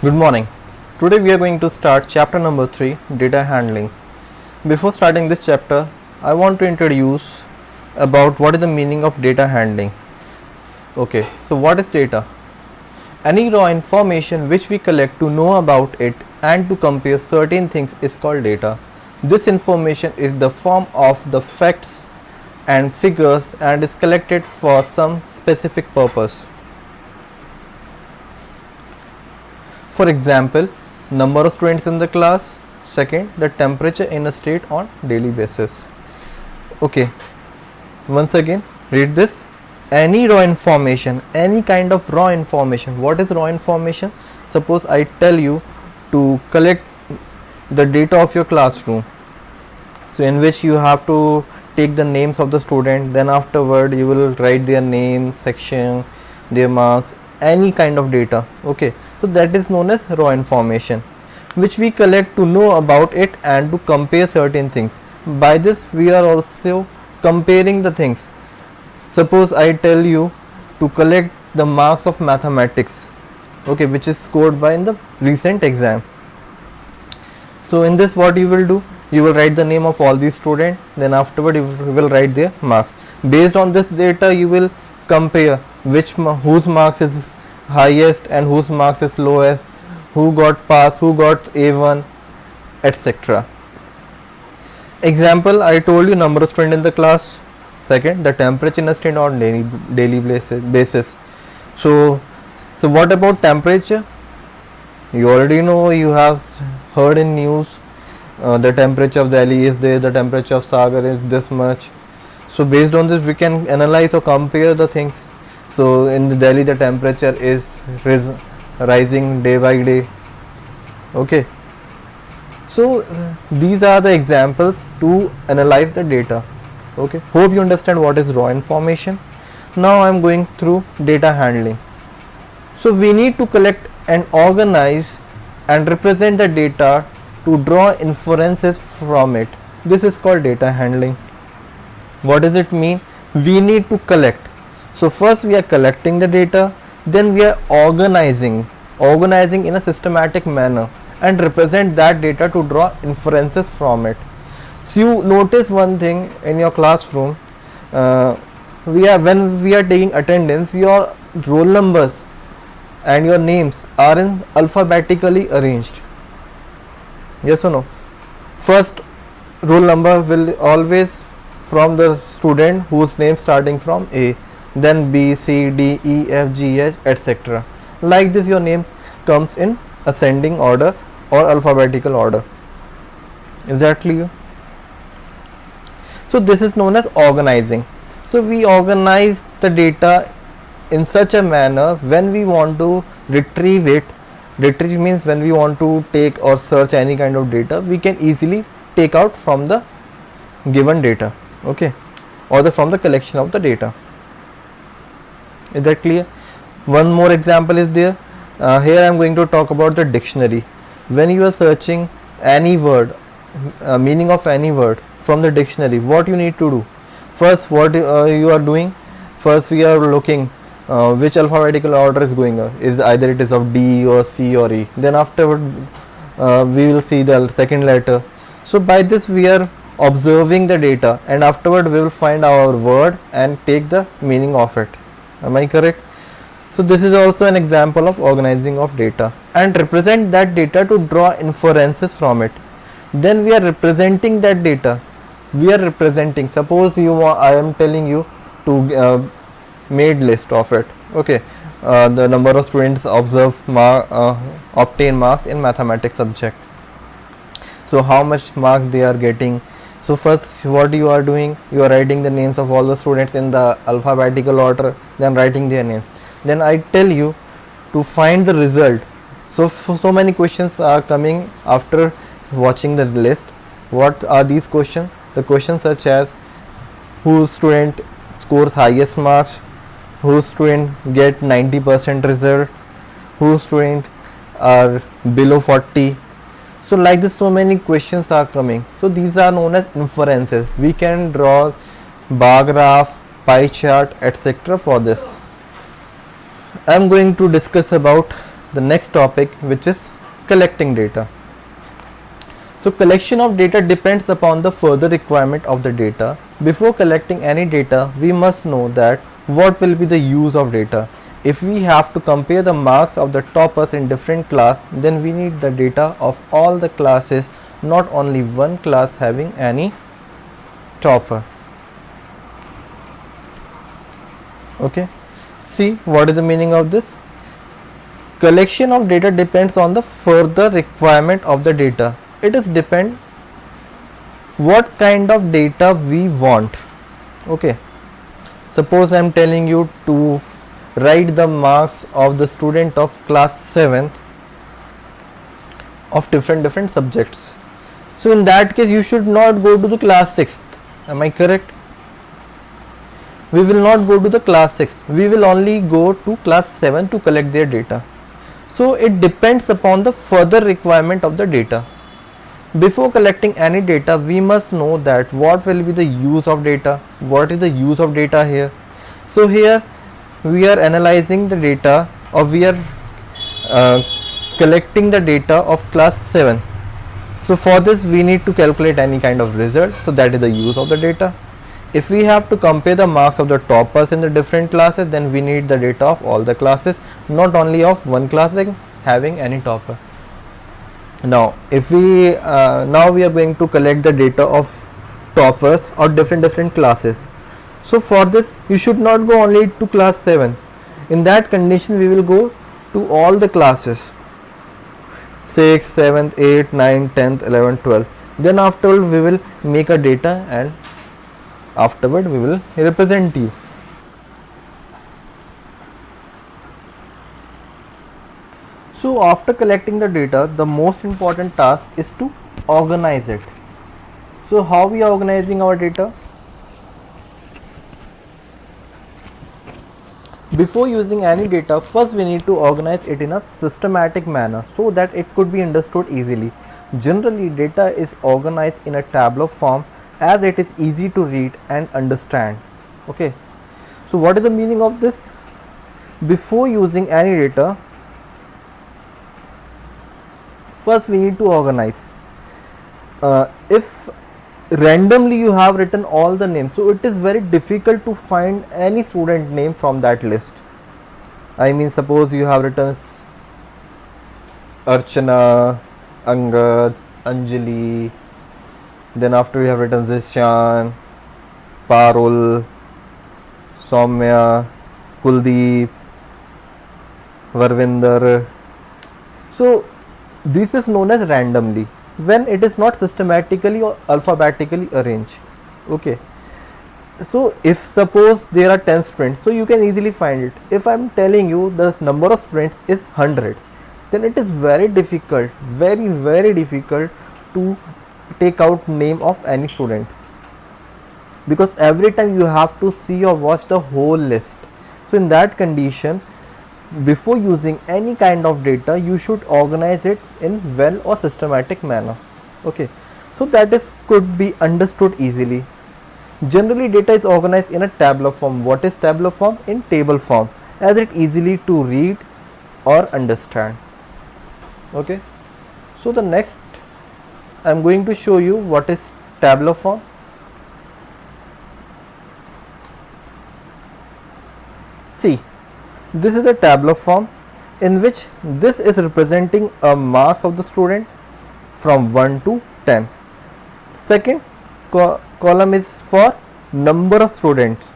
Good morning. Today we are going to start chapter number 3, data handling. Before starting this chapter, I want to introduce about what is the meaning of data handling. Okay, so what is data? Any raw information which we collect to know about it and to compare certain things is called data. This information is the form of the facts and figures and is collected for some specific purpose. For example, number of students in the class. Second, the temperature in a state on daily basis. Okay, once again, read this. Any raw information, any kind of raw information. What is raw information? Suppose I tell you to collect the data of your classroom. So in which you have to take the names of the student, then afterward you will write their name, section, their marks, any kind of data. Okay, so that is known as raw information, which we collect to know about it and to compare certain things. By this we are also comparing the things. Suppose I tell you to collect the marks of mathematics, okay, which is scored by in the recent exam. So in this what you will do, you will write the name of all these students, then afterward you will write their marks. Based on this data you will compare whose marks is highest and whose marks is lowest, who got pass, who got A1, etc. Example, I told you number of students in the class. Second, the temperature in a state on daily basis. So what about temperature? You already know, you have heard in news, the temperature of Delhi is there, the temperature of Sagar is this much. So based on this we can analyze or compare the things. So in the Delhi the temperature is rising day by day. Okay, so these are the examples to analyze the data. Okay, hope you understand what is raw information. Now I am going through data handling. So we need to collect and organize and represent the data to draw inferences from it. This is called data handling. What does it mean? We need to collect. So first we are collecting the data, then we are organizing in a systematic manner and represent that data to draw inferences from it. So you notice one thing in your classroom, when we are taking attendance, your roll numbers and your names are in alphabetically arranged. Yes or no? First roll number will always from the student whose name starting from A, then B, C, D, E, F, G, H, etc. Like this your name comes in ascending order or alphabetical order. Is that clear? So this is known as organizing. So we organize the data in such a manner when we want to retrieve it. Retrieve means when we want to take or search any kind of data, we can easily take out from the given data, okay, or from the collection of the data. Is that clear? One more example is there. Here I am going to talk about the dictionary. When you are searching any word, meaning of any word from the dictionary, what you need to do? First, what you are doing? First, we are looking which alphabetical order is going on. Is either it is of D or C or E. Then afterward, we will see the second letter. So by this we are observing the data, and afterward we will find our word and take the meaning of it. Am I correct? So this is also an example of organizing of data and represent that data to draw inferences from it. Then we are representing that data. We are representing, suppose I am telling you to made list of it. Okay, the number of students obtain marks in mathematics subject. So how much marks they are getting. So first what you are doing, you are writing the names of all the students in the alphabetical order, then writing their names. Then I tell you to find the result. So many questions are coming after watching the list. What are these questions? The questions such as whose student scores highest marks, whose student get 90% result, whose student are below 40. So like this, so many questions are coming. So these are known as inferences. We can draw bar graph, pie chart, etc. for this. I am going to discuss about the next topic, which is collecting data. So collection of data depends upon the further requirement of the data. Before collecting any data, we must know that what will be the use of data. If we have to compare the marks of the toppers in different class, then we need the data of all the classes, not only one class having any topper. Okay, see what is the meaning of this? Collection of data depends on the further requirement of the data. It is depend what kind of data we want. Okay, suppose I am telling you to write the marks of the student of class 7th of different subjects. So in that case you should not go to the class 6th. Am I correct? We will not go to the class 6th. We will only go to class 7 to collect their data. So it depends upon the further requirement of the data. Before collecting any data, we must know that what will be the use of data. What is the use of data here? So here we are analyzing the data, or we are collecting the data of class 7. So for this we need to calculate any kind of result. So that is the use of the data. If we have to compare the marks of the toppers in the different classes, then we need the data of all the classes, not only of one class having any topper. Now if we now we are going to collect the data of toppers or different classes. So for this you should not go only to class 7. In that condition we will go to all the classes, 6th, 7th, 8th, 9th, 10th, 11th, 12th. Then afterward we will make a data, and afterward we will represent you. So after collecting the data, the most important task is to organize it. So how we are organizing our data? Before using any data, first we need to organize it in a systematic manner so that it could be understood easily. Generally, data is organized in a tabular form as it is easy to read and understand. Okay, so what is the meaning of this? Before using any data, first we need to organize. If randomly you have written all the names, so it is very difficult to find any student name from that list. I mean, suppose you have written Archana, Angad, Anjali, then after you have written Zishan, Parul, Soumya, Kuldeep, Varvinder. So this is known as randomly, when it is not systematically or alphabetically arranged. Okay, so if suppose there are 10 students, so you can easily find it. If I am telling you the number of students is 100, then it is very difficult, very difficult to take out name of any student, because every time you have to see or watch the whole list. So in that condition, before using any kind of data, you should organize it in well or systematic manner. Okay, so that is could be understood easily. Generally data is organized in a tabular form. What is tabular form? In table form, as it easily to read or understand. Okay, so the next I am going to show you what is tabular form. See, this is a tabular form in which this is representing a marks of the student from 1 to 10. Second column is for number of students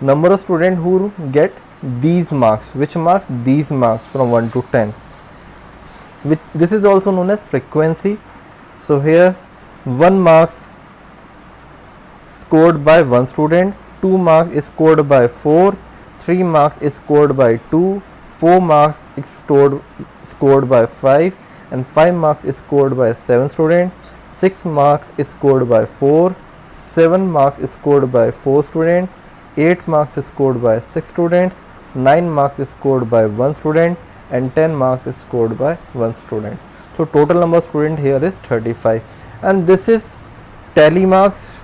who get these marks. Which marks? These marks from 1 to 10. This is also known as frequency. So here 1 marks scored by 1 student, 2 marks is scored by 4, 3 marks is scored by 2, 4 marks is scored by 5, and 5 marks is scored by 7 student, 6 marks is scored by 4, 7 marks is scored by 4 student, 8 marks is scored by 6 students, 9 marks is scored by 1 student, and 10 marks is scored by 1 student. So total number of student here is 35, and this is tally marks.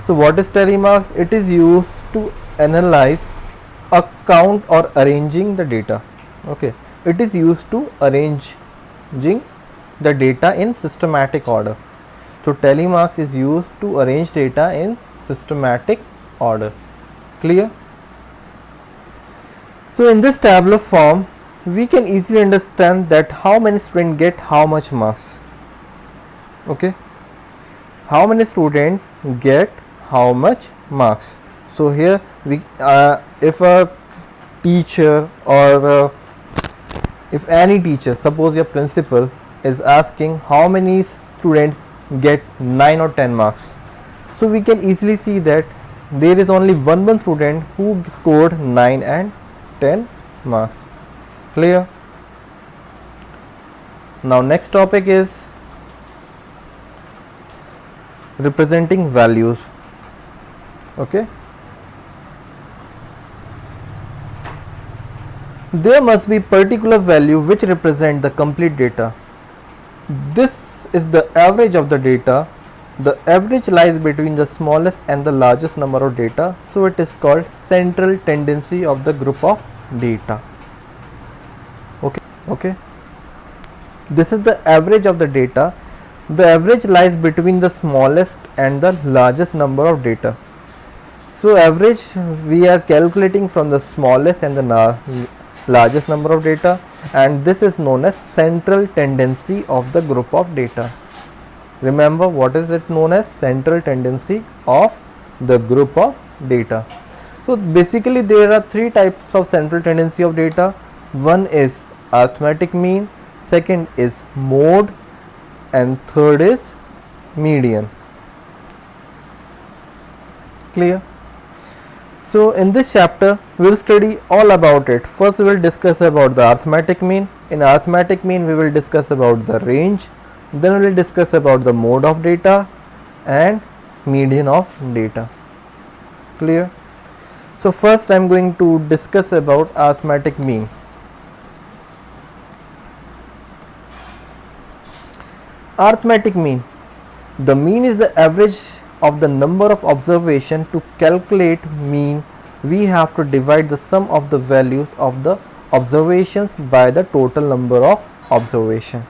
So what is tally marks? It is used to analyze a count or arranging the data. Okay, It is used to arranging the data in systematic order. So tally marks is used to arrange data in systematic order. Clear? So in this tabular form, we can easily understand that how many students get how much marks. Okay, how many students get how much marks. So here we if a teacher or if any teacher, suppose your principal is asking how many students get 9 or 10 marks, so we can easily see that there is only one student who scored 9 and 10 marks. Clear? Now next topic is representing values. Okay, there must be particular value which represent the complete data. This is the average of the data. The average lies between the smallest and the largest number of data, so it is called central tendency of the group of data. Okay, this is the average of the data. The average lies between the smallest and the largest number of data. So average we are calculating from the smallest and the largest number of data, and this is known as central tendency of the group of data. Remember, what is it known as? Central tendency of the group of data. So basically there are three types of central tendency of data. One is arithmetic mean, second is mode, and third is median. Clear? So in this chapter we will study all about it. First we will discuss about the arithmetic mean. In arithmetic mean we will discuss about the range, then we will discuss about the mode of data and median of data. Clear? So first I am going to discuss about arithmetic mean. Arithmetic mean. The mean is the average of the number of observation. To calculate mean, we have to divide the sum of the values of the observations by the total number of observations.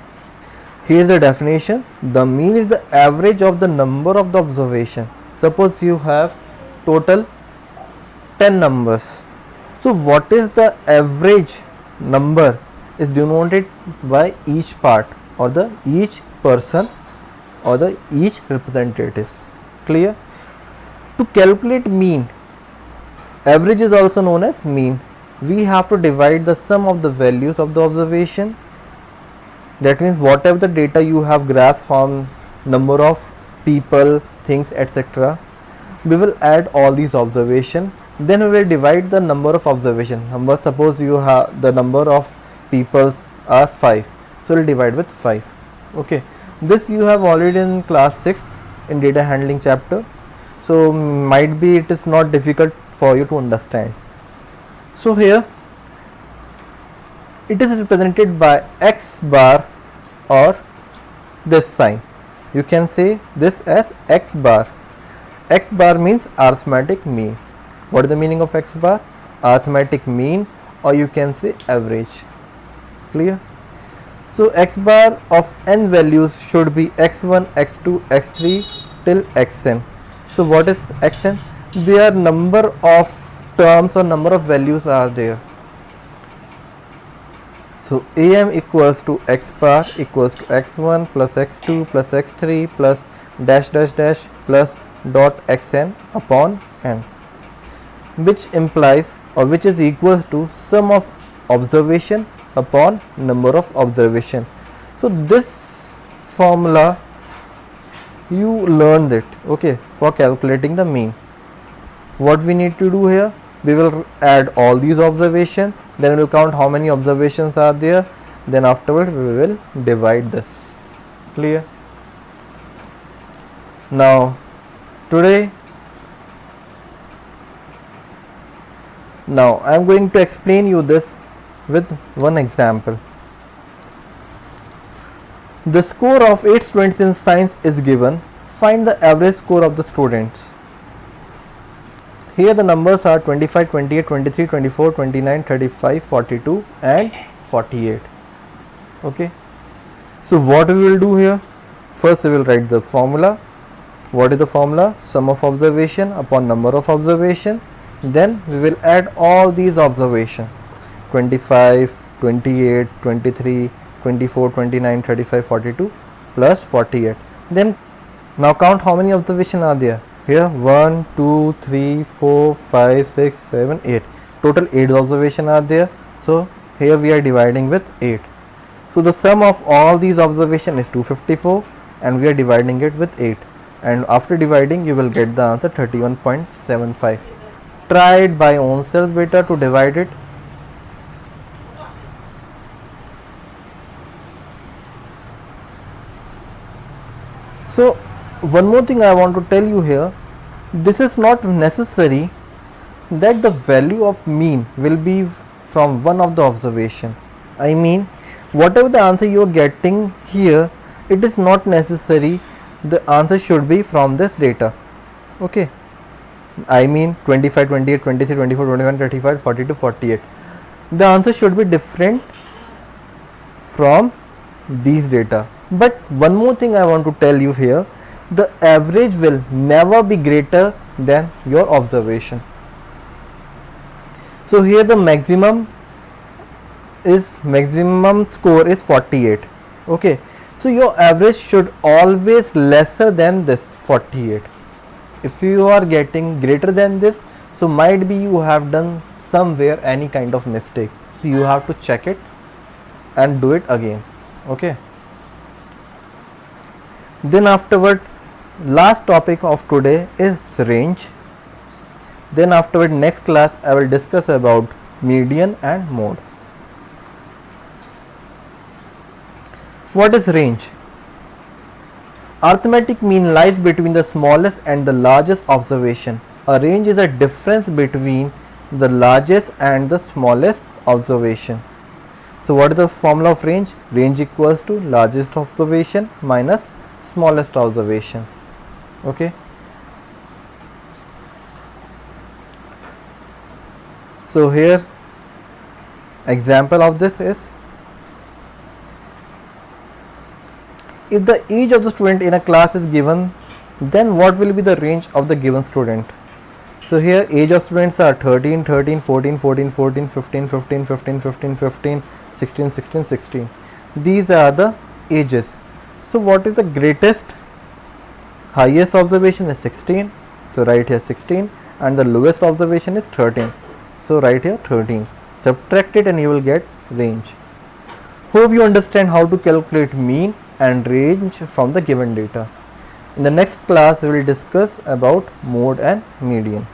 Here is the definition. The mean is the average of the number of the observation. Suppose you have total 10 numbers. So what is the average number is denoted by each part or the each person or the each representatives. Clear? To calculate mean, average is also known as mean, we have to divide the sum of the values of the observation. That means whatever the data you have grasped from number of people, things, etc., we will add all these observation, then we will divide the number of observation. Number, suppose you have the number of people are 5, so we will divide with 5. Okay, this you have already in class 6 in data handling chapter, so might be it is not difficult for you to understand. So here it is represented by x bar or this sign. You can say this as x bar. X bar means arithmetic mean. What is the meaning of x bar? Arithmetic mean, or you can say average. Clear? So x bar of n values should be x1, x2, x3 till xn. So what is xn? Their number of terms or number of values are there. So am equals to x bar equals to x1 plus x2 plus x3 plus dash dash dash plus dot xn upon n, which implies or which is equal to sum of observation upon number of observation. So this formula you learned it, okay, for calculating the mean. What we need to do here, we will add all these observations, then we will count how many observations are there, then afterward we will divide this. Clear? Now I am going to explain you this with one example. The score of 8 students in science is given. Find the average score of the students. Here the numbers are 25, 28, 23, 24, 29, 35, 42 and 48. Okay, so what we will do here, first we will write the formula. What is the formula? Sum of observation upon number of observation. Then we will add all these observation, 25, 28, 23, 24, 29, 35, 42 plus 48. Then now count how many observation are there. Here 1, 2, 3, 4, 5, 6, 7, 8. Total 8 observation are there. So here we are dividing with 8. So the sum of all these observation is 254 and we are dividing it with 8. And after dividing you will get the answer 31.75. Try it by own self beta to divide it. So one more thing I want to tell you here, this is not necessary that the value of mean will be from one of the observation. I mean, whatever the answer you are getting here, it is not necessary the answer should be from this data. Okay, I mean 25, 28, 23, 24, 21, 35, 42, 48. The answer should be different from these data. But one more thing I want to tell you here, the average will never be greater than your observation. So here the maximum score is 48. Okay, so your average should always lesser than this 48. If you are getting greater than this, so might be you have done somewhere any kind of mistake, so you have to check it and do it again. Okay, then afterward, last topic of today is range. Then afterward, next class I will discuss about median and mode. What is range? Arithmetic mean lies between the smallest and the largest observation. A range is a difference between the largest and the smallest observation. So what is the formula of range? Range equals to largest observation minus smallest observation. Okay, so here example of this is, if the age of the student in a class is given, then what will be the range of the given student? So here age of students are 13, 13, 14, 14, 14, 15, 15, 15, 15, 15, 16, 16, 16. These are the ages. So what is the greatest? Highest observation is 16. So write here 16, and the lowest observation is 13. So write here 13. Subtract it and you will get range. Hope you understand how to calculate mean and range from the given data. In the next class we will discuss about mode and median.